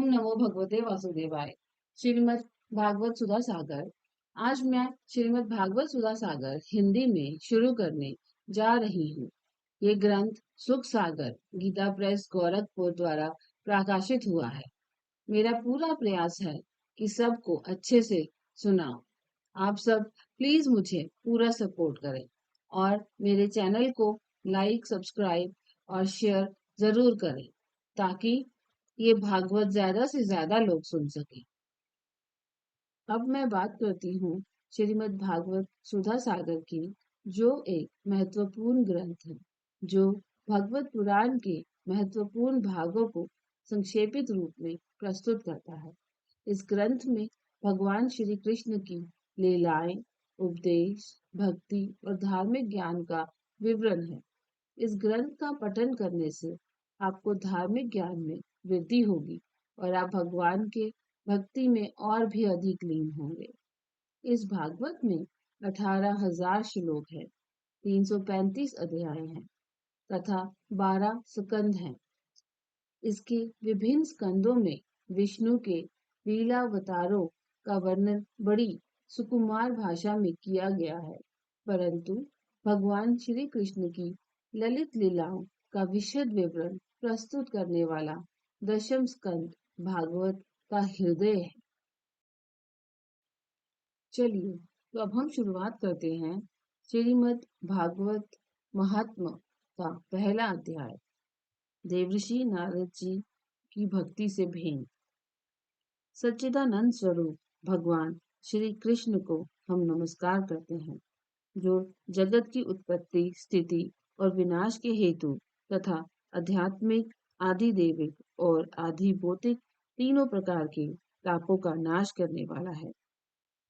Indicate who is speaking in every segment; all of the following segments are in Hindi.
Speaker 1: ओम नमो भगवते वासुदेवाय। श्रीमद् भागवत सुधा सागर। आज मैं श्रीमद् भागवत सुधा सागर हिंदी में शुरू करने जा रही हूँ। ये ग्रंथ सुख सागर गीता प्रेस गोरखपुर द्वारा प्रकाशित हुआ है। मेरा पूरा प्रयास है कि सबको अच्छे से सुनाओ। आप सब प्लीज मुझे पूरा सपोर्ट करें और मेरे चैनल को लाइक, सब्सक्राइब और शेयर जरूर करें ताकि ये भागवत ज्यादा से ज्यादा लोग सुन सकें। अब मैं बात करती हूँ श्रीमद् भागवत सुधा सागर की, जो एक महत्वपूर्ण ग्रंथ है, जो भगवत पुराण के महत्वपूर्ण भागों को संक्षेपित रूप में प्रस्तुत करता है। इस ग्रंथ में भगवान श्री कृष्ण की लीलाएं, उपदेश, भक्ति और धार्मिक ज्ञान का विवरण है। इस ग्रंथ का पठन करने से आपको धार्मिक ज्ञान में वृद्धि होगी और आप भगवान के भक्ति में और भी अधिक लीन होंगे। इस भागवत में 18,000 श्लोक है, 335 अध्याय हैं तथा 12 स्कंद हैं। इसके विभिन्न स्कंदों में विष्णु के लीलावतारों का वर्णन बड़ी सुकुमार भाषा में किया गया है, परंतु भगवान श्री कृष्ण की ललित लीलाओं का विशद विवरण प्रस्तुत करने वाला दशम स्कंद भागवत का हृदय है। चलिए, तो अब हम शुरुआत करते हैं श्रीमद् भागवत महात्म्य का पहला अध्याय। देवर्षि नारद जी की भक्ति से भेंट। सच्चिदानंद स्वरूप भगवान श्री कृष्ण को हम नमस्कार करते हैं, जो जगत की उत्पत्ति, स्थिति और विनाश के हेतु तथा आध्यात्मिक, आदि देविक और आदि भौतिक तीनों प्रकार के तापों का नाश करने वाला है।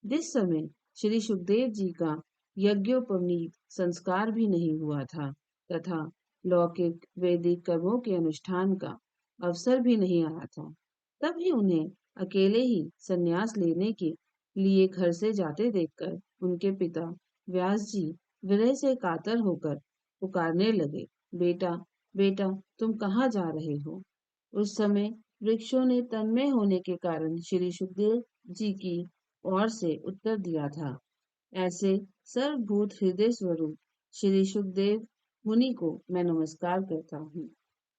Speaker 1: जिस समय श्री सुखदेव जी का यज्ञोपवीत संस्कार भी नहीं हुआ था तथा लौकिक वैदिक कर्मों के अनुष्ठान का अवसर भी नहीं आया था, तभी उन्हें अकेले ही संन्यास लेने के लिए घर से जाते देखकर उनके पिता व्यास जी विरह से कातर होकर पुकारने लगे, बेटा बेटा, तुम कहाँ जा रहे हो? उस समय वृक्षों ने तन्मय होने के कारण श्री सुखदेव जी की ओर से उत्तर दिया था। ऐसे सर्वभूत हृदय स्वरूप श्री सुखदेव मुनि को मैं नमस्कार करता हूँ।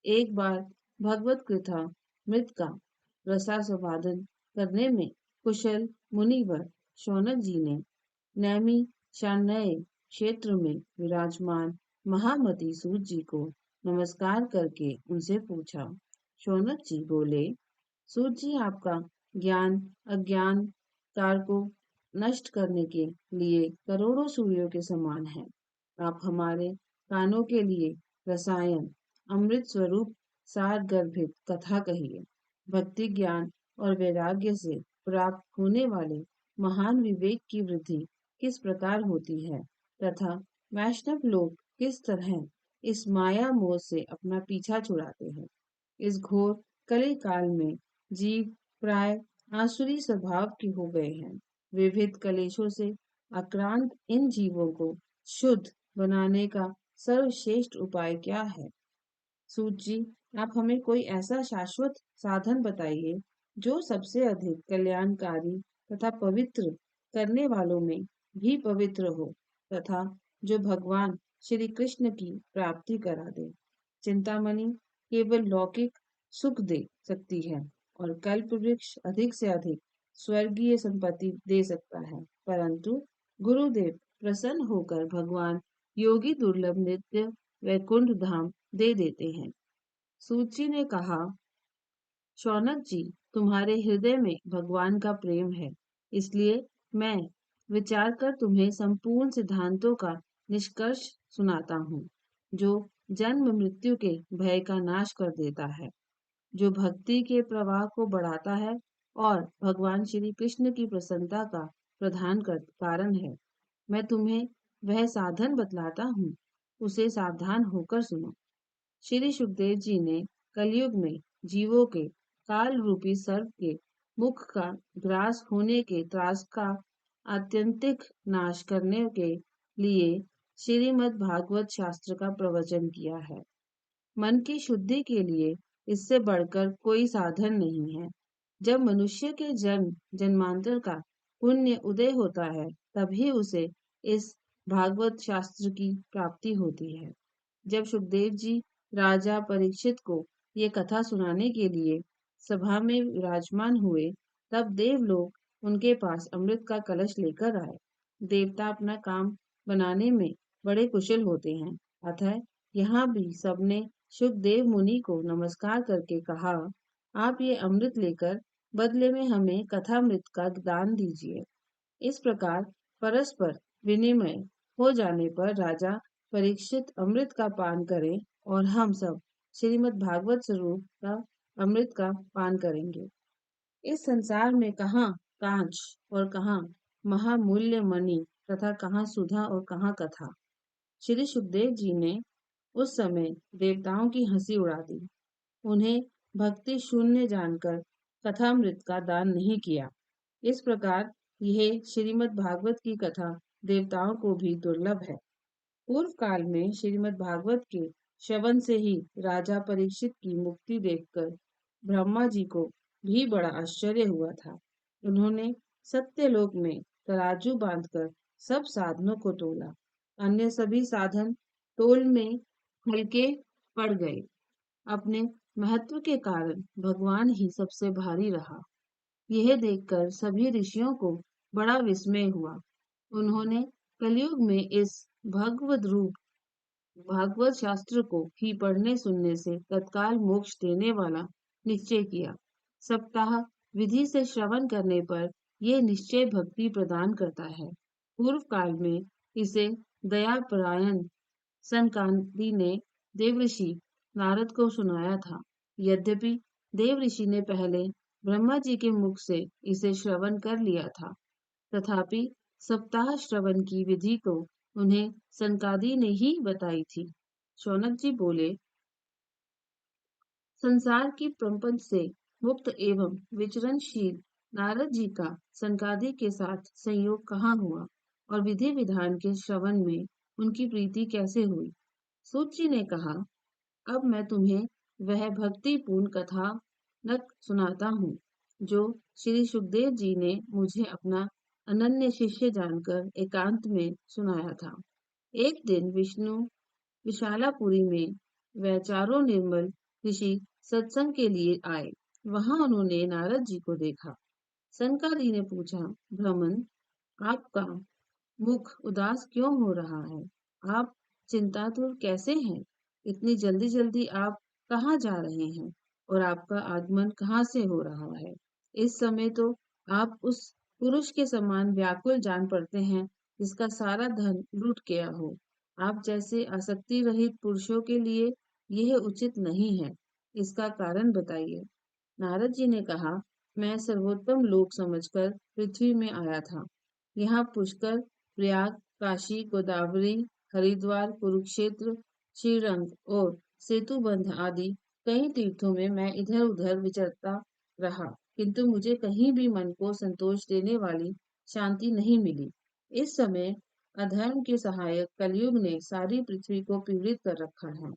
Speaker 1: एक बार भगवत कृथा मृत का रसास्वादन करने में कुशल मुनिवर शौनक जी ने नैमी शान्य क्षेत्र में विराजमान महामती सूत जी को नमस्कार करके उनसे पूछा। शौनक जी बोले, सूत जी, आपका ज्ञान अज्ञान कार को नष्ट करने के लिए करोड़ों सूर्यों के समान है। आप हमारे कानों के लिए रसायन अमृत स्वरूप सार गर्भित कथा कहिए। भक्ति ज्ञान और वैराग्य से प्राप्त होने वाले महान विवेक की वृद्धि किस प्रकार होती है तथा वैष्णव लोग किस तरह इस माया मोह से अपना पीछा छुड़ाते हैं। इस घोर कली काल में जीव प्राय आसुरी स्वभाव के हो गए हैं। विविध कलेशों से आक्रांत इन जीवों को शुद्ध बनाने का सर्वश्रेष्ठ उपाय क्या है? सूत जी, आप हमें कोई ऐसा शाश्वत साधन बताइए जो सबसे अधिक कल्याणकारी तथा पवित्र करने वालों में भी पवित्र हो तथा जो भगवान श्री कृष्ण की प्राप्ति करा दे। चिंतामणि केवल लौकिक सुख दे सकती है और कल्प वृक्ष अधिक से अधिक स्वर्गीय संपत्ति दे सकता है, परंतु गुरुदेव प्रसन्न होकर भगवान योगी दुर्लभ नित्य वैकुंठ धाम दे देते हैं। सूची ने कहा, शौनक जी, तुम्हारे हृदय में भगवान का प्रेम है, इसलिए मैं विचार कर तुम्हें संपूर्ण सिद्धांतों का निष्कर्ष सुनाता हूँ, जो जन्म मृत्यु के भय का नाश कर देता है, जो भक्ति के प्रवाह को बढ़ाता है और भगवान श्री कृष्ण की प्रसन्नता का कारण है। मैं तुम्हें वह साधन बतलाता हूँ, उसे सावधान होकर सुनो। श्री सुखदेव जी ने कलयुग में जीवों के काल रूपी सर्प के मुख का ग्रास होने के त्रास का आत्यंतिक नाश करने के लिए श्रीमद् भागवत शास्त्र का प्रवचन किया है। मन की शुद्धि के लिए इससे बढ़कर कोई साधन नहीं है। जब मनुष्य के जन्म जन्मांतर का पुण्य उदय होता है, तभी उसे इस भागवत शास्त्र की प्राप्ति होती है। जब सुखदेव जी राजा परीक्षित को ये कथा सुनाने के लिए सभा में विराजमान हुए, तब देवलोक उनके पास अमृत का कलश लेकर आए। देवता अपना काम बनाने में बड़े कुशल होते हैं, अतः यहाँ भी सबने सुखदेव मुनि को नमस्कार करके कहा, आप ये अमृत लेकर बदले में हमें कथामृत का दान दीजिए। इस प्रकार परस्पर विनिमय हो जाने पर राजा परीक्षित अमृत का पान करें और हम सब श्रीमद् भागवत स्वरूप का अमृत का पान करेंगे। इस संसार में कहाँ कांच और कहाँ महामूल्य मणि तथा कहाँ सुधा और कहाँ कथा। श्री सुखदेव जी ने उस समय देवताओं की हंसी उड़ा दी। उन्हें भक्ति शून्य जानकर कथामृत का दान नहीं किया। इस प्रकार यह श्रीमद् भागवत की कथा देवताओं को भी दुर्लभ है। पूर्व काल में श्रीमद् भागवत के श्रवण से ही राजा परीक्षित की मुक्ति देखकर ब्रह्मा जी को भी बड़ा आश्चर्य हुआ था। उन्होंने सत्यलोक में तराजू बांधकर सब साधनों को तोला। अन्य सभी साधन तोल में हल्के पड़ गए। अपने महत्व के कारण भगवान ही सबसे भारी रहा। यह देखकर सभी ऋषियों को बड़ा विस्मय हुआ। उन्होंने कलयुग में इस भगवद रूप भागवत शास्त्र को ही पढ़ने सुनने से तत्काल मोक्ष देने वाला निश्चय किया। सप्ताह विधि से श्रवण करने पर यह निश्चय भक्ति प्रदान करता है। पूर्व काल में इसे दयापरायण सनकादि ने देवऋषि नारद को सुनाया था। यद्यपि देवऋषि ने पहले ब्रह्मा जी के मुख से इसे श्रवण कर लिया था, तथापि सप्ताह श्रवण की विधि तो उन्हें सनकादि ने ही बताई थी। शौनक जी बोले, संसार की प्रपंच से मुक्त एवं विचरणशील नारद जी का सनकादि के साथ संयोग कहाँ हुआ और विधि विधान के श्रवण में उनकी प्रीति कैसे हुई। सूत जी ने कहा, अब मैं तुम्हें वह भक्तिपूर्ण कथा नक सुनाता हूँ जो श्री सुखदेव जी ने मुझे अपना अनन्य शिष्य जानकर एकांत में सुनाया था। एक दिन विष्णु विशालापुरी में वह चारों निर्मल ऋषि सत्संग के लिए आए। वहां उन्होंने नारद जी को देखा। सनकादि ने पूछा, ब्राह्मण, आपका मुख उदास क्यों हो रहा है? आप चिंतातुर कैसे हैं? इतनी जल्दी जल्दी आप कहाँ जा रहे हैं और आपका आगमन कहाँ से हो रहा है? इस समय तो आप उस पुरुष के समान व्याकुल जान पड़ते हैं जिसका सारा धन लूट गया हो। आप जैसे आसक्ति रहित पुरुषों के लिए यह उचित नहीं है। इसका कारण बताइए। नारद जी ने कहा, मैं सर्वोत्तम लोक समझकर पृथ्वी में आया था। यहाँ पुष्कर, प्रयाग, काशी, गोदावरी, हरिद्वार, कुरुक्षेत्र, श्रीरंग और सेतुबंध आदि कई तीर्थों में मैं इधर उधर विचरता रहा, किंतु मुझे कहीं भी मन को संतोष देने वाली शांति नहीं मिली। इस समय अधर्म के सहायक कलयुग ने सारी पृथ्वी को पीड़ित कर रखा है।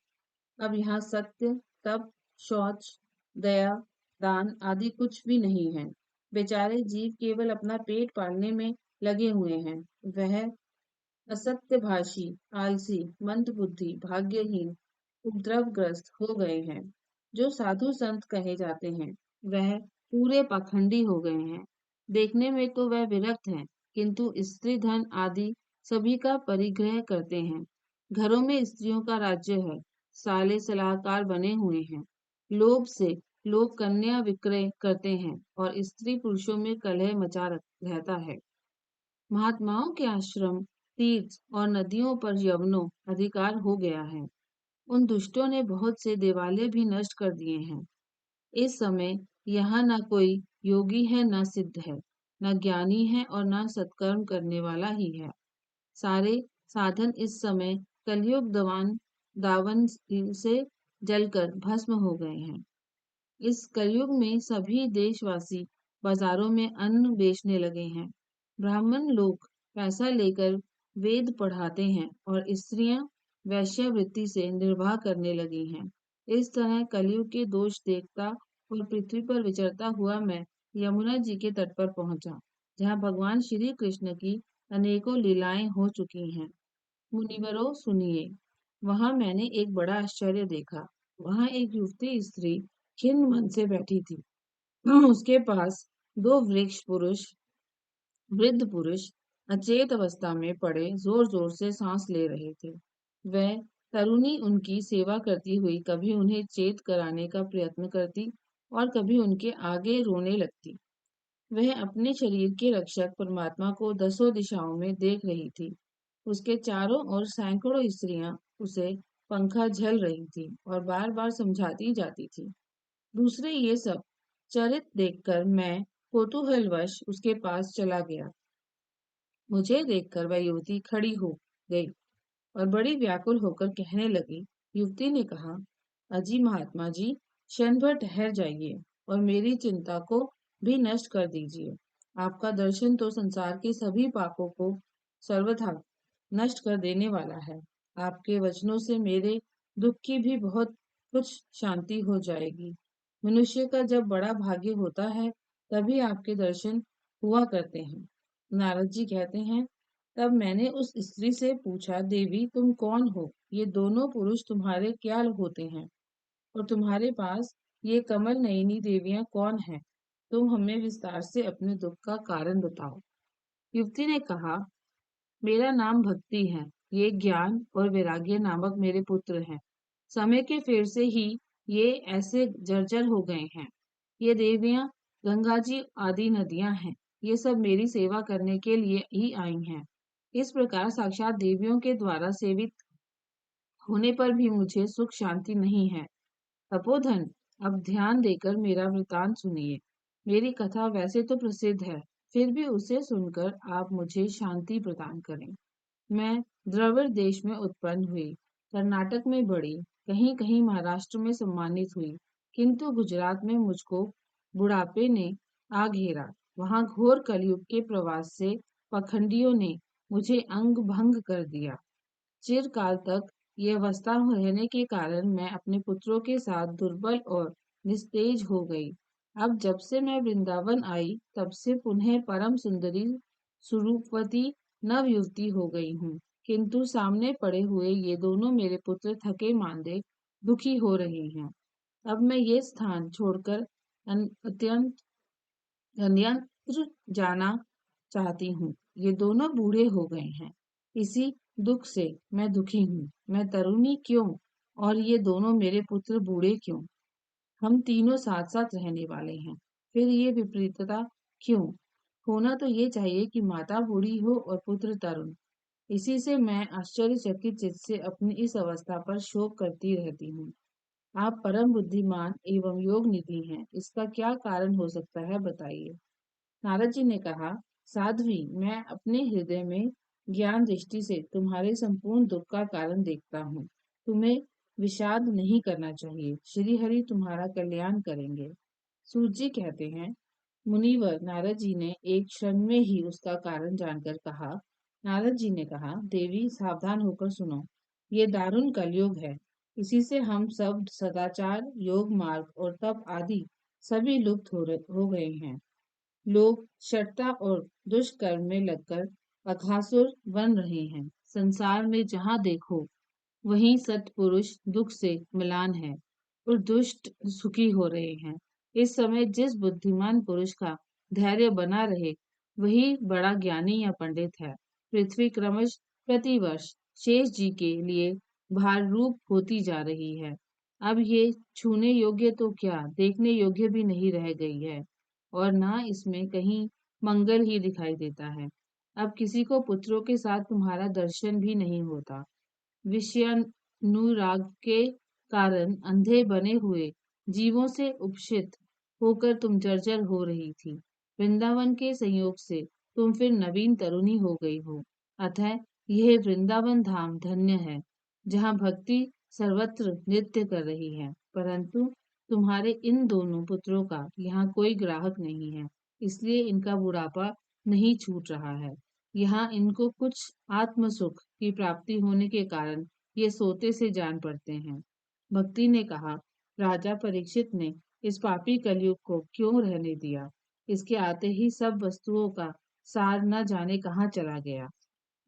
Speaker 1: अब यहाँ सत्य, तप, शौच, दया, दान आदि कुछ भी नहीं है। बेचारे जीव केवल अपना पेट पालने में लगे हुए हैं। वह असत्यभाषी, आलसी, मंदबुद्धि, भाग्यहीन, उपद्रवग्रस्त हो गए हैं। जो साधु संत कहे जाते हैं, वह पूरे पाखंडी हो गए हैं। देखने में तो वह विरक्त हैं, किंतु स्त्री धन आदि सभी का परिग्रह करते हैं। घरों में स्त्रियों का राज्य है। साले सलाहकार बने हुए हैं। लोभ से लोग कन्या विक्रय करते हैं और स्त्री पुरुषों में कलह मचा रहता है। महात्माओं के आश्रम, तीर्थ और नदियों पर यवनों अधिकार हो गया है। उन दुष्टों ने बहुत से देवालय भी नष्ट कर दिए हैं। इस समय यहाँ न कोई योगी है, न सिद्ध है, न ज्ञानी है और न सत्कर्म करने वाला ही है। सारे साधन इस समय कलयुग दावन से जलकर भस्म हो गए हैं। इस कलयुग में सभी देशवासी बाजारों में अन्न बेचने लगे हैं। ब्राह्मण लोग पैसा लेकर वेद पढ़ाते हैं और स्त्रियां वैश्यावृत्ति से निर्वाह करने लगी हैं। इस तरह कलयुग के दोष देखता और पृथ्वी पर विचरता हुआ मैं यमुना जी के तट पर पहुंचा, जहां भगवान श्री कृष्ण की अनेकों लीलाएं हो चुकी हैं। मुनिवरों सुनिए, वहां मैंने एक बड़ा आश्चर्य देखा। वहां एक युवती स्त्री खिन्न मन से बैठी थी। उसके पास दो वृद्ध पुरुष अचेत अवस्था में पड़े जोर जोर से सांस ले रहे थे। वह तरुणी उनकी सेवा करती हुई कभी उन्हें चेत कराने का प्रयत्न करती और कभी उनके आगे रोने लगती। वह अपने शरीर के रक्षक परमात्मा को दसों दिशाओं में देख रही थी। उसके चारों ओर सैकड़ों स्त्रियां उसे पंखा झल रही थी और बार बार समझाती जाती थी। दूसरे ये सब चरित देखकर मैं कौतूहलवश उसके पास चला गया। मुझे देखकर वह युवती खड़ी हो गई और बड़ी व्याकुल होकर कहने लगी। युवती ने कहा, अजी महात्मा जी, क्षण भर ठहर जाइए और मेरी चिंता को भी नष्ट कर दीजिए। आपका दर्शन तो संसार के सभी पापों को सर्वथा नष्ट कर देने वाला है। आपके वचनों से मेरे दुख की भी बहुत कुछ शांति हो जाएगी। मनुष्य का जब बड़ा भाग्य होता है, तभी आपके दर्शन हुआ करते हैं। नारद जी कहते हैं, तब मैंने उस स्त्री से पूछा, देवी तुम कौन हो? ये दोनों पुरुष तुम्हारे क्या होते हैं? और तुम्हारे पास ये कमल नयनी देवियां कौन हैं? तुम हमें विस्तार से अपने दुख का कारण बताओ। युवती ने कहा, मेरा नाम भक्ति है। ये ज्ञान और वैराग्य नामक मेरे पुत्र हैं। समय के फेर से ही ये ऐसे जर्जर हो गए हैं। ये देवियां गंगा जी आदि नदियां हैं। ये सब मेरी सेवा करने के लिए ही आई हैं। इस प्रकार साक्षात देवियों के द्वारा सेवित होने पर भी मुझे सुख शांति नहीं है। तपोधन, अब ध्यान देकर मेरा वृतांत सुनिए। मेरी कथा वैसे तो प्रसिद्ध है, फिर भी उसे सुनकर आप मुझे शांति प्रदान करें। मैं द्रविड़ देश में उत्पन्न हुई, कर्नाटक में बढ़ी, कहीं कहीं महाराष्ट्र में सम्मानित हुई, किंतु गुजरात में मुझको बुढ़ापे ने आ घेरा। वहां घोर कलयुग के प्रवास से पखंडियों ने मुझे अंग भंग कर दिया। चिरकाल तक ये अवस्था रहने के कारण मैं अपने पुत्रों के साथ दुर्बल और निस्तेज हो गई। अब जब से मैं वृंदावन आई, तब से पुनः परम सुंदरी सुरूपवती नव युवती हो गई हूँ। किंतु सामने पड़े हुए ये दोनों मेरे पुत्र थके मांदे दुखी हो रहे हैं। अब मैं ये स्थान छोड़कर अत्यंत अन्यत्र जाना चाहती हूँ। ये दोनों बूढ़े हो गए हैं। इसी दुख से मैं दुखी हूँ। मैं तरुणी क्यों और ये दोनों मेरे पुत्र बूढ़े क्यों? हम तीनों साथ साथ रहने वाले हैं, फिर ये विपरीतता क्यों? होना तो ये चाहिए कि माता बूढ़ी हो और पुत्र तरुण। इसी से मैं आश्चर्यचकित चित्त से अपनी इस अवस्था पर शोक करती रहती हूँ। आप परम बुद्धिमान एवं योग निधि हैं। इसका क्या कारण हो सकता है, बताइए। नारद जी ने कहा, साध्वी, मैं अपने हृदय में ज्ञान दृष्टि से तुम्हारे संपूर्ण दुख का कारण देखता हूँ। तुम्हें विषाद नहीं करना चाहिए। श्री हरि तुम्हारा कल्याण करेंगे। सूत जी कहते हैं, मुनिवर नारद जी ने एक क्षण में ही उसका कारण जानकर कहा। नारद जी ने कहा, देवी सावधान होकर सुनो। ये दारुण कलयुग है। इसी से हम सब सदाचार, योग मार्ग और तप आदि सभी लुप्त हो गए हैं। लोग शठता और दुष्कर्म में लगकर अघासुर बन रहे हैं। संसार में जहाँ देखो वहीं सत्पुरुष दुख से मिलान है और दुष्ट सुखी हो रहे हैं। इस समय जिस बुद्धिमान पुरुष का धैर्य बना रहे, वही बड़ा ज्ञानी या पंडित है। पृथ्वी क्रमश प्रतिवर्ष शेष जी के लिए भार रूप होती जा रही है। अब ये छूने योग्य तो क्या, देखने योग्य भी नहीं रह गई है और ना इसमें कहीं मंगल ही दिखाई देता है। अब किसी को पुत्रों के साथ तुम्हारा दर्शन भी नहीं होता। विषयानुराग के कारण अंधे बने हुए जीवों से उपशित होकर तुम जर्जर हो रही थी। वृंदावन के संयोग से तुम फिर नवीन तरुणी हो गई हो। अतः यह वृंदावन धाम धन्य है, जहाँ भक्ति सर्वत्र नृत्य कर रही है। परंतु तुम्हारे इन दोनों पुत्रों का यहाँ कोई ग्राहक नहीं है, इसलिए इनका बुढ़ापा नहीं छूट रहा है। यहाँ इनको कुछ आत्म सुख की प्राप्ति होने के कारण ये सोते से जान पड़ते हैं। भक्ति ने कहा, राजा परीक्षित ने इस पापी कलयुग को क्यों रहने दिया? इसके आते ही सब वस्तुओं का सार न जाने कहाँ चला गया।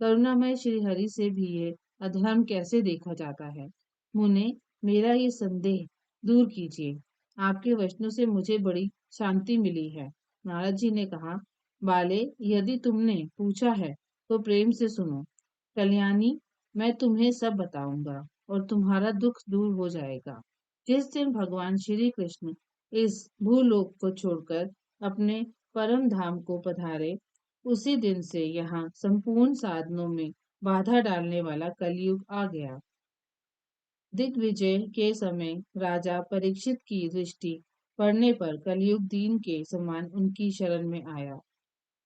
Speaker 1: करुणामय श्री हरि से भी ये अधर्म कैसे देखा जाता है। मुने, मेरा ये संदेह दूर कीजिए। आपके वचनों से मुझे बड़ी शांति मिली है। नारद जी ने कहा, बाले, यदि तुमने पूछा है तो प्रेम से सुनो। कल्याणी, मैं तुम्हें सब बताऊंगा और तुम्हारा दुख दूर हो जाएगा। जिस दिन भगवान श्री कृष्ण इस भूलोक को छोड़कर अपने परम धाम को पधारे, उसी दिन से यहाँ संपूर्ण साधनों में बाधा डालने वाला कलयुग आ गया। दिग्विजय के समय राजा परीक्षित की दृष्टि पड़ने पर कलयुग दीन के समान उनकी शरण में आया।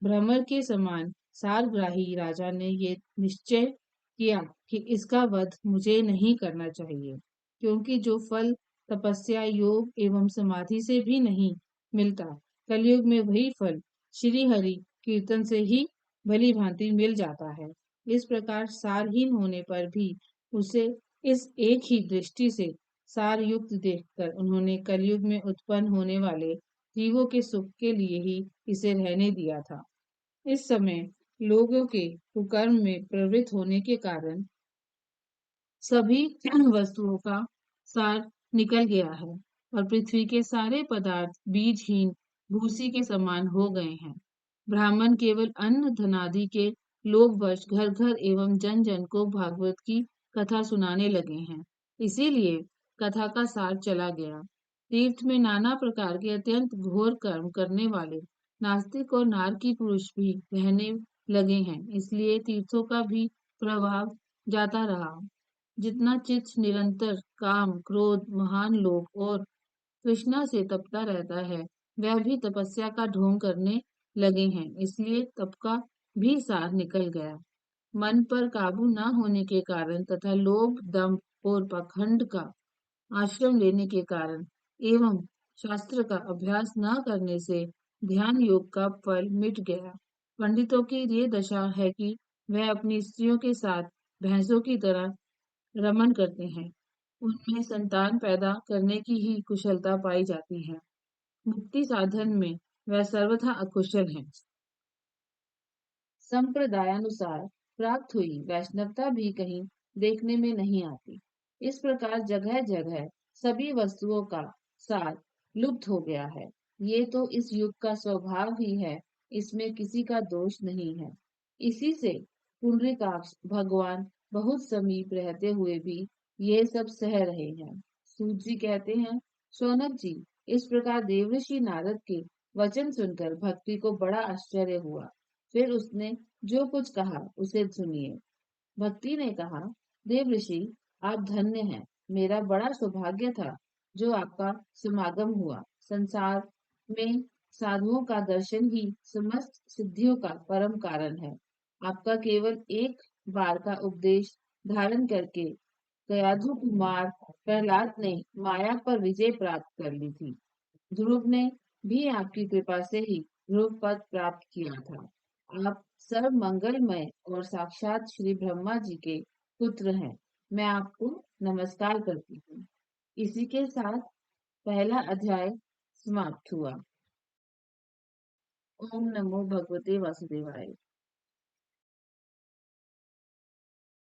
Speaker 1: भ्रमर के समान सारग्राही राजा ने ये निश्चय किया कि इसका वध मुझे नहीं करना चाहिए, क्योंकि जो फल तपस्या, योग एवं समाधि से भी नहीं मिलता, कलयुग में वही फल श्री हरि कीर्तन से ही भली भांति मिल जाता है। इस प्रकार सारहीन होने पर भी उसे इस एक ही दृष्टि से सार युक्त देखकर उन्होंने कलयुग में उत्पन्न होने वाले जीवों के सुख के लिए ही इसे रहने दिया था। इस समय लोगों के कुकर्म में प्रवृत्त होने के कारण सभी वस्तुओं का सार निकल गया है और पृथ्वी के सारे पदार्थ बीजहीन भूसी के समान हो गए हैं। ब्राह्मण केवल अन्न धनादि के लोभवश घर घर एवं जन जन को भागवत की कथा सुनाने लगे हैं। इसीलिए कथा का सार चला गया। तीर्थ में नाना प्रकार के अत्यंत घोर कर्म करने वाले नास्तिक और नारकी पुरुष भी रहने लगे हैं। इसलिए तीर्थों का भी प्रभाव जाता रहा। जितना चित्त निरंतर काम, क्रोध, महान लोभ और तृष्णा से तपता रहता है, वह भी तपस्या का ढोंग करने लगे हैं। इसलिए तप का भी सार निकल गया। मन पर काबू न होने के कारण तथा लोभ, दंभ और पाखंड का आश्रम लेने के कारण एवं शास्त्र का अभ्यास न करने से ध्यान योग का फल मिट गया। पंडितों की ये दशा है कि वह अपनी स्त्रियों के साथ भैंसों की तरह रमन करते हैं। उनमें संतान पैदा करने की ही कुशलता पाई जाती है। मुक्ति साधन में वह सर्वथा अकुशल है। संप्रदायानुसार प्राप्त हुई वैष्णवता भी कहीं देखने में नहीं आती। इस प्रकार जगह जगह सभी वस्तुओं का सार लुप्त हो गया है। ये तो इस युग का स्वभाव ही है, इसमें किसी का दोष नहीं है। इसी से पुंडरीकाक्ष भगवान बहुत समीप रहते हुए भी ये सब सह रहे हैं। सूत जी कहते हैं, शौनक जी, इस प्रकार देवर्षि नारद के वचन सुनकर भक्ति को बड़ा आश्चर्य हुआ। फिर उसने जो कुछ कहा उसे सुनिए। भक्ति ने कहा, देव ऋषि, आप धन्य हैं। मेरा बड़ा सौभाग्य था जो आपका समागम हुआ। संसार में साधुओं का दर्शन ही समस्त सिद्धियों का परम कारण है। आपका केवल एक बार का उपदेश धारण करके गयाधु कुमार प्रहलाद ने माया पर विजय प्राप्त कर ली थी। ध्रुव ने भी आपकी कृपा से ही ध्रुव पद प्राप्त किया था। आप सर्व मंगलमय और साक्षात श्री ब्रह्मा जी के पुत्र हैं। मैं आपको नमस्कार करती हूँ। इसी के साथ पहला अध्याय समाप्त हुआ। ओम नमो भगवते वासुदेवाय।